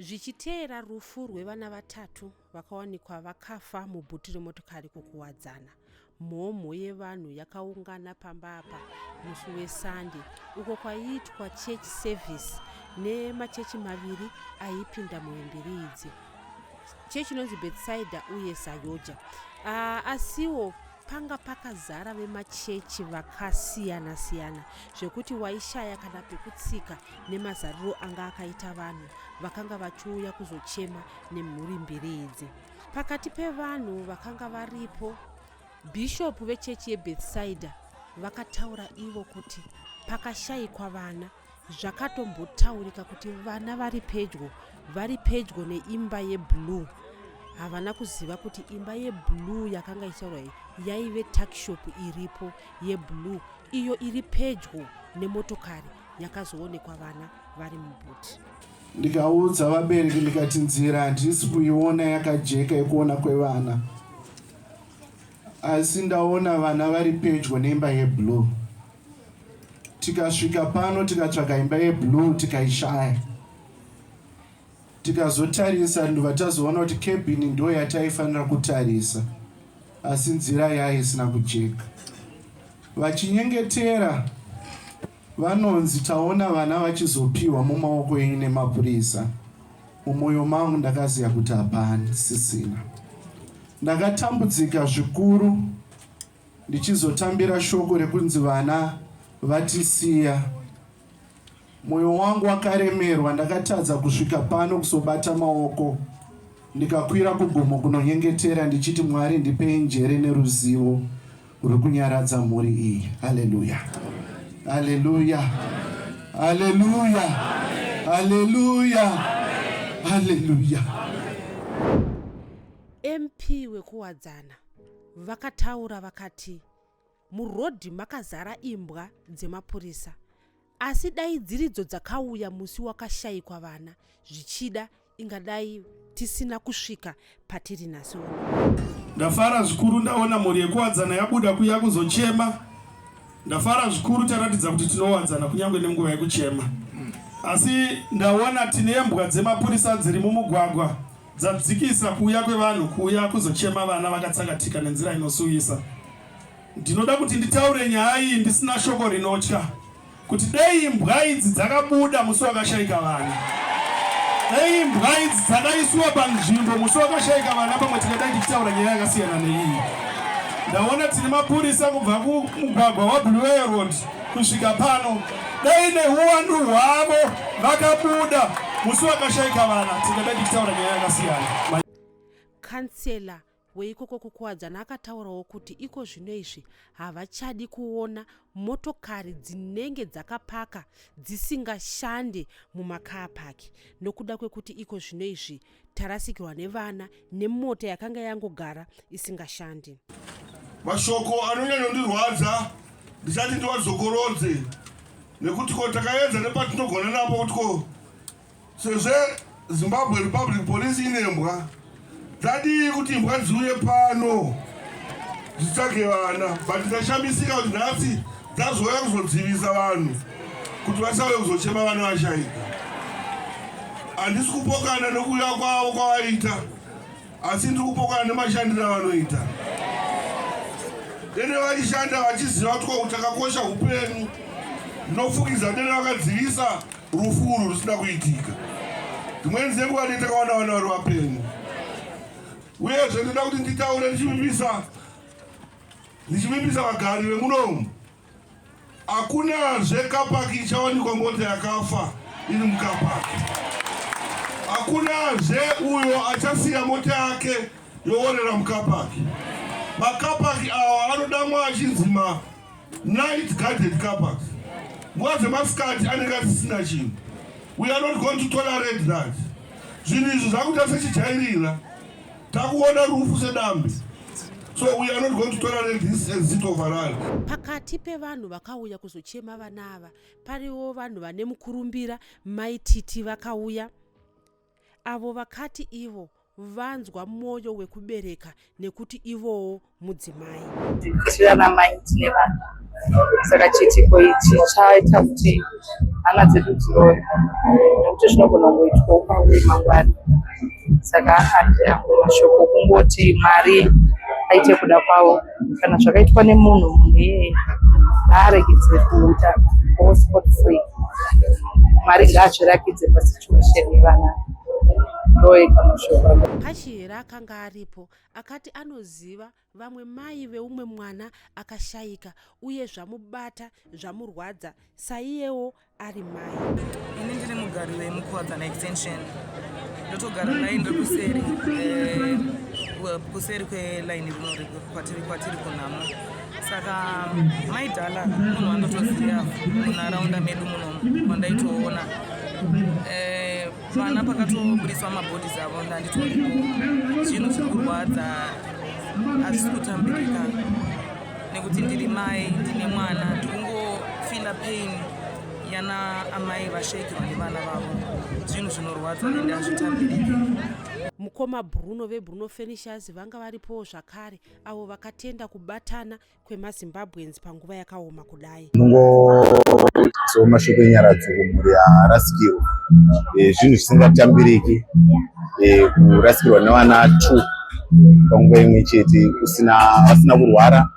Zvichiteera rufu rwevana vatatu vakawanikwa vakafa mubhuti remotokari kukuwadzana. Mhomho yevanhu yakaungana pamba apa musi weSande uko kwaiitwa church service nemachechi maviri aipinda muhemberi idzi, chechi inonzi Bethsaida uye Sayoja. Asiwo panga pakazara vemachechi vakasiyana siyana zvekuti waishaya kana pekutsika nemazariro anga akaita vanhu vakanga vachiuya kuzochema nemhuri mbiri idzi. Pakati pevanhu vakanga varipo, bhishopu vechechi yeBethsaida vakataura ivo kuti pakashayikwa vana. Zvakatombotaurika kuti vana vari pedyo neimba yeBlue. Havana kuziva kuti imba yeBlue yakanga ichitaurwa yaive tuckshop iripo yeBlue, iyo iri pedyo nemotokari yakazoonekwa vana vari mubhuti. Ndikaudza vabereki ndikati nzira handisi kuiona yakajeka yekuona kwevana, asi ndaona vana vari pedyo neimba yeBlue. Tikasvika pano tikatsvaga imba yeBlue tikaishaya, tikazotarisa ndobva tazoona kuti kebhini ndo yataifanira kutarisa, asi nzira yaisina kujeka. Vachinyengetera vanonzi taona vana vachizopiwa mumaoko enyu nemapurisa. Mumwoyo mangu ndakaziva kuti hapana, sisina. Ndakatambudzika zvikuru ndichizotambira shoko rekunzi vana vatisiya. Mwoyo wangu wakaremerwa, ndakatadza kusvika pano kusobata maoko. Ndikakwira kugomo kunonyengetera ndichiti Mwari ndipei njere neruzivo ruri kunyaradza mhuri iyi. Haleluya, haleluya, haleluya, haleluya, haleluya. MP wekuwadzana vakataura vakati murodhi makazara imbwa dzemapurisa, asi dai dziridzo dzakauya musi wakashayikwa vana, zvichida ingadai tisina kusvika patiri nhasi uno. Ndafara zvikuru ndaona mhuri yekuwadzana yabuda kuya kuzochema. Ndafara zvikuru taratidza kuti tinowadzana kunyange nenguva yekuchema. Asi ndaona tine mbwa dzemapurisa dziri mumugwagwa dzadzikisa kuuya kwevanhu kuuya kuzochema vana vakatsakatika nenzira inosuyisa. Ndinoda kuti nditaure nyaya iyi ndisina shoko rinotya, kuti dei mbwa idzi dzakabuda musi wakashayika vana, dei mbwa idzi dzakaiswa panzvimbo musi wakashayika vana, pamwe tingadai tichitaura nyaya yakasiyana neiyi. Ndaona tine mapurisa kubva kumugwagwa waBlue Road kusvika pano, dei neuwandu hwavo vakabuda musi wakashayika vana, tingadai tichitaura nyaya yakasiyana. Kansela weikoko kukuwadzana akataurawo kuti iko zvino izvi havachadi kuona motokari dzinenge dzakapaka dzisingashande mumakapaki, nokuda kwekuti iko zvino izvi tarasikirwa nevana nemota yakanga yangogara isingashande. Mashoko anonyanyondirwadza ndisati ndiwadzokorodze, nekuti ko takaedza nepatinogona napo kuti ko sezve Zimbabwe Republic Police ine mbwa, dzadii kuti mbwa dziuye pano dzitsvage vana, but ndashamisika kuti nhasi dzazouya kuzodzivisa vanhu kuti vasauye kuzochema vana vashayika. Handisi kupokana nekuuya kwavo kwavaita, asi ndiri kupokana nemashandiro avanoita. Dene vachishanda vachiziva kuti takakosha upenyu, ndinofukidza dene vakadzivisa rufuru rusina kuitika. Dzimweni dzenguva takawana vana vari vapenyu. Uyezve ndoda kuti nditaure ndichivimbisa vagari vemunomu. Hakunazve kapaki ichawanikwa mota yakafa iri mukapaki. Hakunazve uyo achasiya mota yake yoonera mukapaki. Makapaki awa anodamwa achinzima night guarded kapaki. Nguva dzemasikati anenge asisina chinhu. We are not going to tolerate that. Zvinhu izvi zvakuita sechijairira. Takuona rufu sedambi. So we are not going to tolerate this exit of Harare. Pakati pevanhu vakauya kuzochema vana ava, pariwo vanhu vane mukurumbira maititi vakauya. Avo vakati ivo vanzwa mwoyo wekubereka nekuti ivowo mudzimai. Tirana mai tine vana, saka chiitiko ichi chaita kuti hana dzedu dziroye, nekuti zvinogona kungoitwawo pauye mangwana. Saka handiambo mashoko kungoti Mwari aite kuda kwawo, kana zvakaitwa nemunhu iyeye ngaaregedze kuita sport free. Mwari ngaazvirakidze pasituation yevana. Kachira akanga aripo akati anoziva vamwe mai veumwe mwana akashayika uye zvamubata zvamurwadza saiyewo ari mai. Ini ndiri mugari weMukuwadzana extension. Ndotogara naye ndiri kuseri kwelaini kwatiri kunamo. Saka maidhala munhu wandotoziva munharaunda medu muno wandaitoona vana pakatoburiswa mabhodhi avo ndanditoripo. Zvinhu zviri kurwadza hazvisi kutambirika nekuti ndiri mai ndine mwana ndikungofila pain yana amai vashayikirwa nevana vavo. Zvinhu zvinorwadza ende hazvitambiriki. Mukoma Bruno veBruno Furnitures vanga varipo zvakare avo vakatenda kubatana kwemaZimbabweans panguva yakaoma kudai. Nungozo mashoko enyara dzokumhuri yarasikirwa zvinhu zvisingatambiriki, kurasikirwa nevana 2 panguva imwe chete vasina kurwara,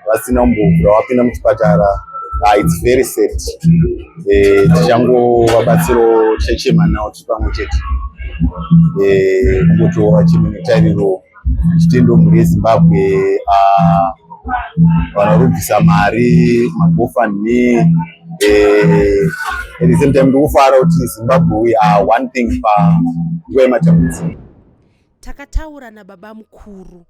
vasina mbovhura wapinda muchipatara. It's very sad. Tichangovabatsiro tichachema nawo tiri pamwe chete kungotova chimutariro chitendo mhuri yeZimbabwe vanorubvisa mari magofundme. At the same time ndikufara kuti Zimbabwe we are one thing panguva yematambudziko. Takataura nababa mukuru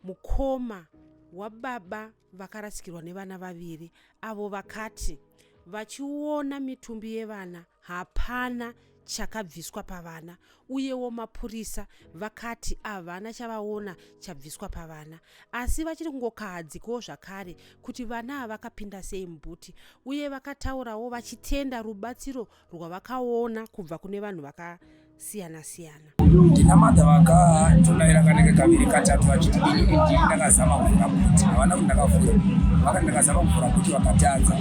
mukoma wababa vakarasikirwa nevana vaviri avo vakati vachiona mitumbi yevana hapana chakabviswa pavana, uyewo mapurisa vakati havana chavaona chabviswa pavana, asi vachiri kungokahadzikawo zvakare kuti vana havakapinda sei mubhuti, uye vakataurawo vachitenda rubatsiro rwavakaona kubva kune vanhu vakasiyana-siyana. Ndina madha vakatodaira kanenge kaviri katatu vachiti ndakazama kuvhura bhuti, havana kuti ndakavhura, vakati ndakazama kuvhura bhuti vakatadza.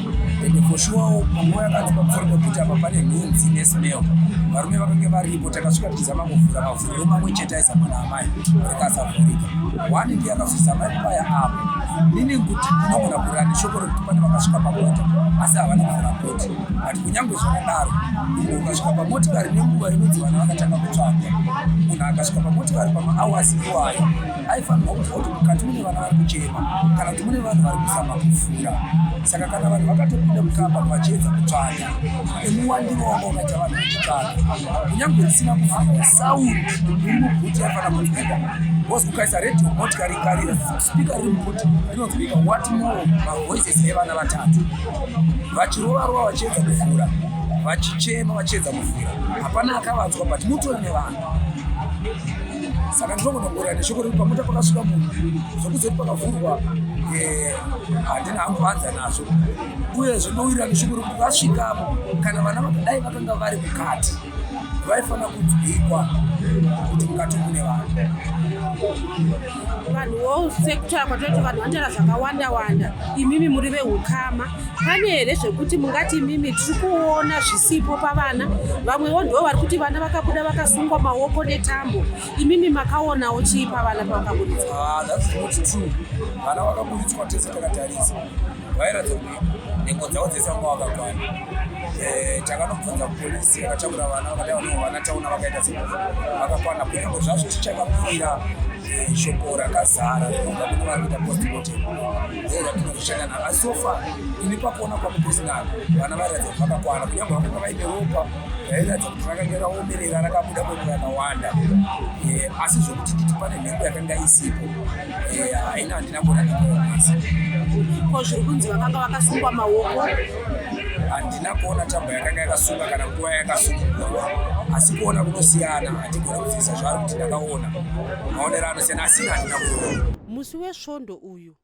Ende for sure panguva yakanzi pamusoro pebhuti apa pane nhunzi nesmell. Varume vakange varipo, takasvika tichizama kuvhura mavhuriro mamwe chete aizama naamai rikasavhurika. Wani ndiye akazozama kubaya apo. Nini kuti ndinogona kurira neshoko rekuti pane vakasvika pamota asi havana kuvhura bhuti. Ati kunyange zvakadaro, ukasvika pamotikari nenguva inonzi vana vakatanga kutsvaga, munhu akasvika pamotikari pamaawasi iwayo aifanirwa kuziva kuti mukati mune vana vari kuchema kana kuti mune vanhu vari kuzama kuvhura. Saka kana vanhu vakatopinda mukamba vachiedza kutsvaga, emuwandiro wanga ukaita vanhu vachitsvaga, kunyange risina kuvhura, saundi iri mubhuti yaifanira kunzwika. Bhozi ukaisa redhiyo motikari ikarira, spika riri mubhuti rinonzwika what more mavoices evana vatatu vachirova-rova vachiedza kuvhura, vachichema vachiedza kuvhura. Hapana akavanzwa but mutori nevanhu. Saka ndinogona kurira neshoko rekuti pamota pakasvika munhu zvokuzoti pakavhurwa handina hangu vanza nazvo. Uyezve ndowirira neshoko rekuti vasvikapo kana vana vakadai vakanga vari mukati vaifanira kunzwikwa kuti mukati mune vanhu. Vanhuwo sekutaura kwatoti vanhu vanotaura zvakawanda-wanda, imimi muri veukama. Pane here zvekuti mungati imimi tiri kuona zvisipo pavana, vamwewo ndo vari kuti vana vakabuda vakasungwa maoko netambo, imimi makaonawo chii pavana pavakaburitswa? That's not true. Vana vakaburitswa tese takatarisa vairatidza kuti nhengo dzavo dzese vanga vakakwana. Takanobvunza polisi yakatakura vana vakati vana tauna vakaita sei vakakwana, kunyange zvazvo tichakapfira shoko rakazara rinobva kune vari kuita postmortem ndoratinozoshanda navo. Asi sofa ini pakuona kwangu personal vana vairatidza kuti vakakwana, kunyange vakanga vaine ropa rairatidza kuti rakanga raomerera rakabuda kwengu yakawanda. Asi zvokuti titi pane nhengo yakanga isipo haina handina kuona nhengoyaisi. Ko zviri kunzi vakanga vakasungwa maoko? Handina kuona tambo yakanga yakasunga kana nguva yakasungurwa, asi kuona kunosiyana. Hatigona kuzivisa zvaari kuti ndakaona maonero anosiyana, asi handina kuona. Musi wesvondo uyu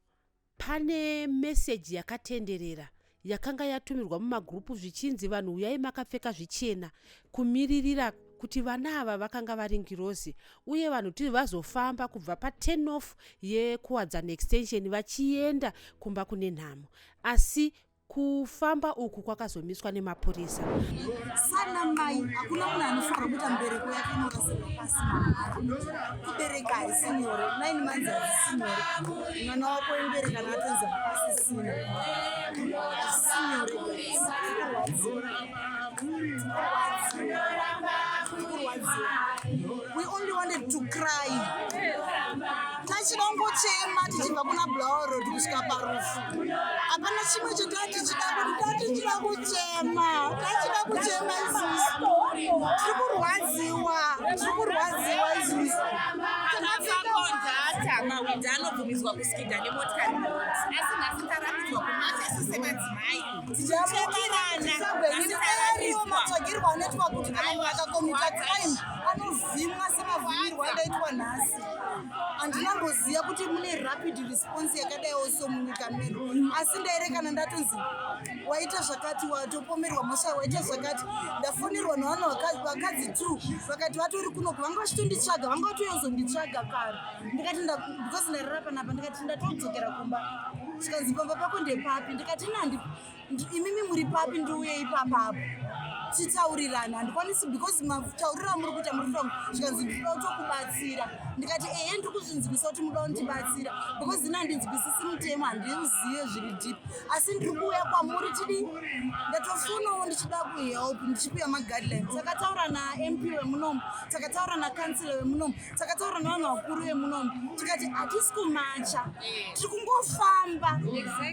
pane meseji yakatenderera yakanga yatumirwa mumagurupu zvichinzi vanhu uyai makapfeka zvichena kumiririra kuti vana ava vakanga vari ngirozi uye vanhu kuti vazofamba kubva pa10 off yekuwadzana extension vachienda kumba kune nhamo, asi kufamba uku kwakazomiswa nemapurisa. Sana mai hakuna munhu anofanira kuita mubereko yake inorasirwa pasi mahara. Kubereka haisi nyore, 9 months haisi nyore. Mwana wako embereka natonza pasi sina. Haisi nyore. We only wanted to cry. Tachidongochema tichibva kuna Blower Road kusvika parufu. Hapana chimwe chetati tichida kuchema. Tachida kuchema isusu. Tiri kurwadziwa isusu. Takafakondata mawinda anobvumidzwa kusikidha nemotikari. Asi nhasi taratidzwa kumata isi semadzimai. Ariwo matsvagirwa anoitwa kuti kana munhu akakomita crime anovhimwa semavhimirwa anoitwa nhasi. Handinamboziva kuti mune rapid response yakadaiwo so munyika medu. Asi ndairekana ndatonzi waita zvakati watopomerwa mhosva waita zvakati. Ndafonirwa navanhu vakadzi 2 vakati vatori kunoku vanga vachitonditsvaga vanga vatoyozonditsvaga kare. Ndikati because ndarara panapa ndikati ndatodzokera kumba. Chikanzi pamba pako ndepapi? Ndikati imimi muri papi ndiuye ipapapo titaurirana. Handikwanisi because mataurira muri kuita muri kutonga. Chikanzi ndinoda kutokubatsira. Ndikati ndiri kuzvinzwisa kuti munoda kundibatsira because ndinzwisisi mutemo handiuzive zviri deep. Asi ndiri kuuya kwamuri tidi ndatofonawo ndichida kuhelp ndichipiwa maguidelines. Takataura naMP wemunomu, takataura nakansila wemunomu, takataura navanhu vakuru vemunomu. Tikati hatisi kumacha, tiri kungofamba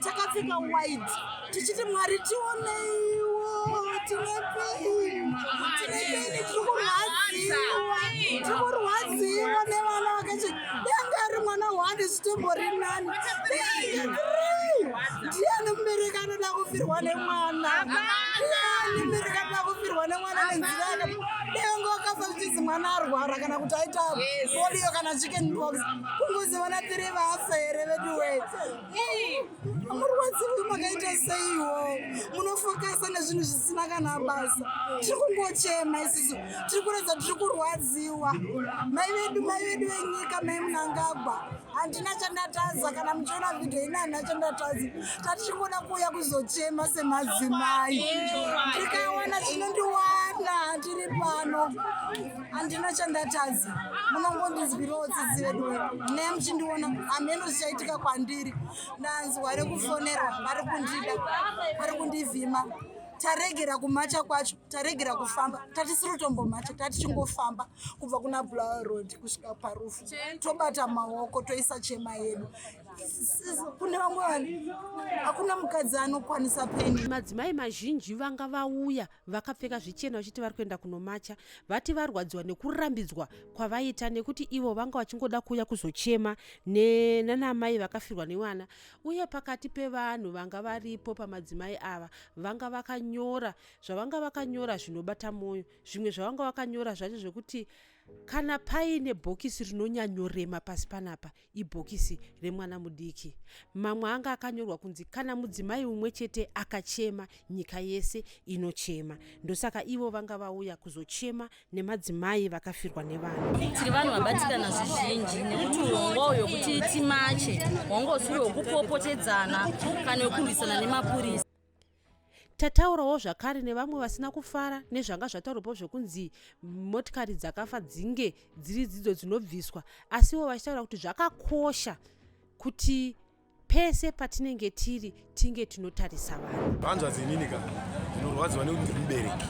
takapfeka white tichiti Mwari tioneiwo tine pain tiri kurwadziwa nevana vakachi danga ari mwana wandi zvitombori nani. Ndiani mubereki anoda kufirwa nemwana? Ndiani mubereki anoda kufirwa nemwana nenzira yakati dengo akafa zvichizi mwana arwara kana kuti aita polio kana chicken pox kungozivana tiri vafa here vedu wei. Murwadziwi makaita seiwo munofokasa nezvinhu zvisina kana basa. Tiri kungochema isusu tiri kuratidza tiri kurwadziwa. Mai vedu venyika mai Mnangagwa handina chandataza kana muchiona vhidhiyo ina handina chandataza. Tatichingoda kuuya kuzochema semadzimai. Tikawana chinondiwana tiri pano handina chandataza. Munongondinzwirawo tsitsi vedu nemuchindiona hameno zvichaitika kwandiri. Ndanzi wari kufonerwa vari kundida vari kundivhima. Taregera kumacha kwacho, taregera kufamba. Tatisiri kutombomacha, tatichingofamba kubva kuna Blower Road kusvika parufu. Tobata maoko toisa chema yedu. Kune vamwe vanhu hakuna mukadzi anokwanisa peni. Madzimai mazhinji vanga vauya vakapfeka zvichena vachiti vari kuenda kunomacha, vati varwadziwa nekurambidzwa kwavaita nekuti ivo vanga vachingoda kuuya kuzochema nanamai vakafirwa nevana. Uye pakati pevanhu vanga varipo pamadzimai ava vanga vakanyora zvavanga vakanyora zvinobata mwoyo. Zvimwe zvavanga vakanyora zvacho zvekuti kana paine bhokisi rinonyanyorema pasi panapa ibhokisi remwana mudiki. Mamwe anga akanyorwa kunzi kana mudzimai umwe chete akachema nyika yese inochema. Ndosaka ivo vanga vauya kuzochema nemadzimai vakafirwa nevanhu. Tiri vanhu vabatikana zvizhinji nekuti urongwa hwekuti timache hwanga husiri hwekupopotedzana kana hwekurwisana nemapurisa. Tataurawo zvakare nevamwe vasina kufara nezvanga zvataurwapo zvekunzi motikari dzakafa dzinge dziri dzidzo dzinobviswa, asiwo vachitaura kuti zvakakosha kuti pese patinenge tiri tinge tinotarisa vanhu. Vanzwa dzinini ka zvinorwadziwa nekuti mubereki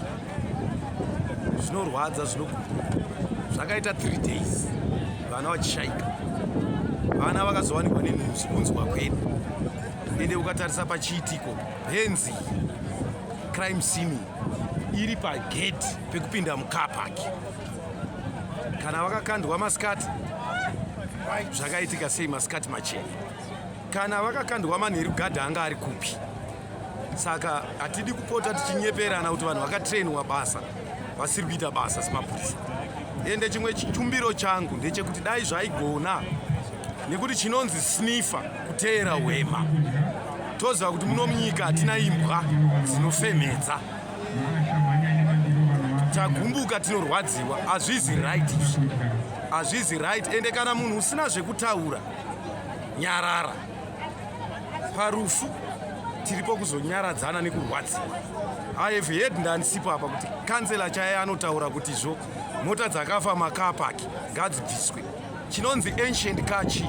zvinorwadza zvakaita 3 days vana vachishaika, vana vakazowanikwa nenhunzi kunzwa kwedu. Ende ukatarisa pachiitiko Benzi crime scene iri pagate pekupinda mukapaki. Kana vakakandwa masikati zvakaitika sei masikati machena? Kana vakakandwa manherugadha anga ari kupi? Saka hatidi kupota tichinyeperana kuti vanhu vakatrainwa basa vasiri kuita basa semapurisa. Ende chimwe chitumbiro changu ndechekuti dai zvaigona nekuti chinonzi sniffer kuteera hwema. Toziva kuti muno munyika hatina imbwa dzinofemedza. tagumbuka tinorwadziwa. Hazvizi right izvi, hazvizi right. Ende kana munhu usina zvekutaura, nyarara. Parufu tiripo kuzonyaradzana nekurwadziwa. I have heard ndandisipo apa kuti kansela chaiye anotaura kuti zvo mota dzakafa makapaki ngadzibviswe. Chinonzi ancient car chi.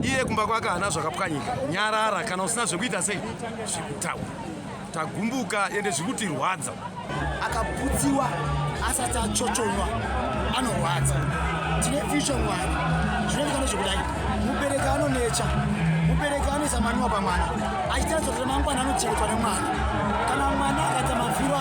Iye kumba kwake hana zvakapwanyika. Nyarara kana usina zvekuita sei zvekutaura. Tagumbuka ende zvikutirwadza. Akaputsiwa asati achochonywa anorwadza. Tine fisho Mwari zvinoita nezvekudai. Mubereki anonecha, mubereki anoisa manyowa pamwana achitaridza kuti mangwana anochengetwa nemwana. Kana mwana akaita mafiro